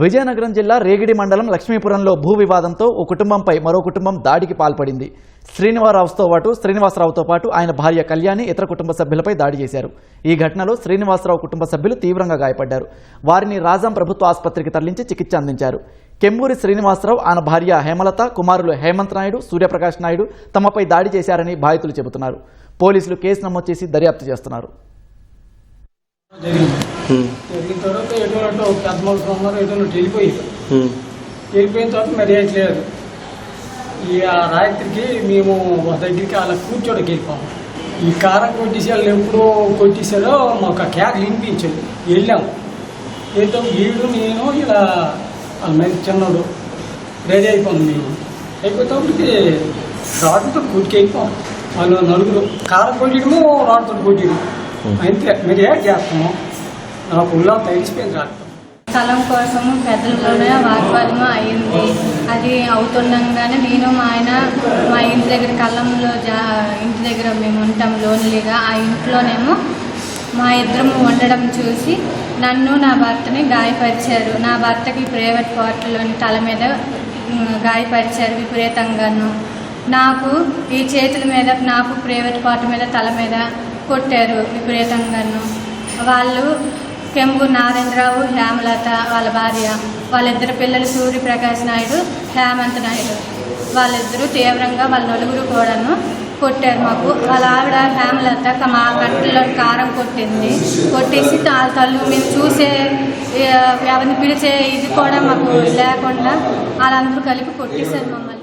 విజయనగరం జిల్లా రేగిడి మండలం లక్ష్మీపురంలో భూ వివాదంతో ఓ కుటుంబంపై మరో కుటుంబం దాడికి పాల్పడింది. శ్రీనివాసరావుతో పాటు ఆయన భార్య కళ్యాణి ఇతర కుటుంబ సభ్యులపై దాడి చేశారు. ఈ ఘటనలో శ్రీనివాసరావు కుటుంబ సభ్యులు తీవ్రంగా గాయపడ్డారు. వారిని రాజాం ప్రభుత్వ ఆసుపత్రికి తరలించి చికిత్స అందించారు. కెమ్మూరి శ్రీనివాసరావు, ఆయన భార్య హేమలత, కుమారులు హేమంత్ నాయుడు, సూర్యప్రకాష్ నాయుడు తమపై దాడి చేశారని బాధితులు చెబుతున్నారు. పోలీసులు కేసు నమోదు చేసి దర్యాప్తు చేస్తున్నారు. జరిగిన తర్వాత ఎటువంటి ఒక పెద్ద మనుషులు ఉన్నారు, ఎటువంటి వెళ్ళిపోయిన తర్వాత మరి ఏం లేదు. ఈ రాత్రికి మేము ఒక దగ్గరికి అలా కూర్చోడానికి వెళ్ళిపోము. ఈ కారం కొట్టేసి వాళ్ళు ఎప్పుడో కొట్టేశారో మాకు కేకలు వినిపించాడు. వెళ్ళాము. వెళ్తాం వీడు నేను ఇలా వాళ్ళ మీద చిన్నోడు రెడీ అయిపోయాం. మేము అయిపోయేటప్పటికి రాడ్తో కొట్టుకెళ్ళిపోయాం. వాళ్ళు నలుగురు కారం కొట్టడము రాడ్తో కొట్టడం అంతే. మీరు ఏం చేస్తాము? నాకు ఉల్లా తగిలిసిపోయింది. రాకపోతే స్థలం కోసము పెద్దలలోనే వాగ్వాదము అయింది. అది అవుతుండగానే నేను మా ఆయన మా ఇంటి దగ్గర కళ్ళంలో ఇంటి దగ్గర మేము ఉంటాం లోన్లీగా. ఆ ఇంట్లోనేమో మా ఇద్దరము ఉండడం చూసి నన్ను నా భర్తని గాయపరిచారు. నా భర్తకి ప్రైవేట్ పార్ట్లోని తల మీద గాయపరిచారు విపరీతంగాను. నాకు ఈ చేతుల మీద, నాకు ప్రైవేట్ పార్ట్ మీద, తల మీద కొట్టారు విపరీతంగాను. వాళ్ళు కెంబూరు నారేంద్రరావు, హేమలత వాళ్ళ భార్య, వాళ్ళిద్దరు పిల్లలు సూర్యప్రకాష్ నాయుడు, హేమంత్ నాయుడు, వాళ్ళిద్దరూ తీవ్రంగా వాళ్ళ నలుగురు కూడాను కొట్టారు. మాకు వాళ్ళ ఆవిడ హేమలత మా కంటిలో కారం కొట్టేసి తల్లు మేము చూసే ఎవరిని పిలిచే ఇది కూడా మాకు లేకుండా వాళ్ళందరూ కలిపి కొట్టేశారు మమ్మల్ని.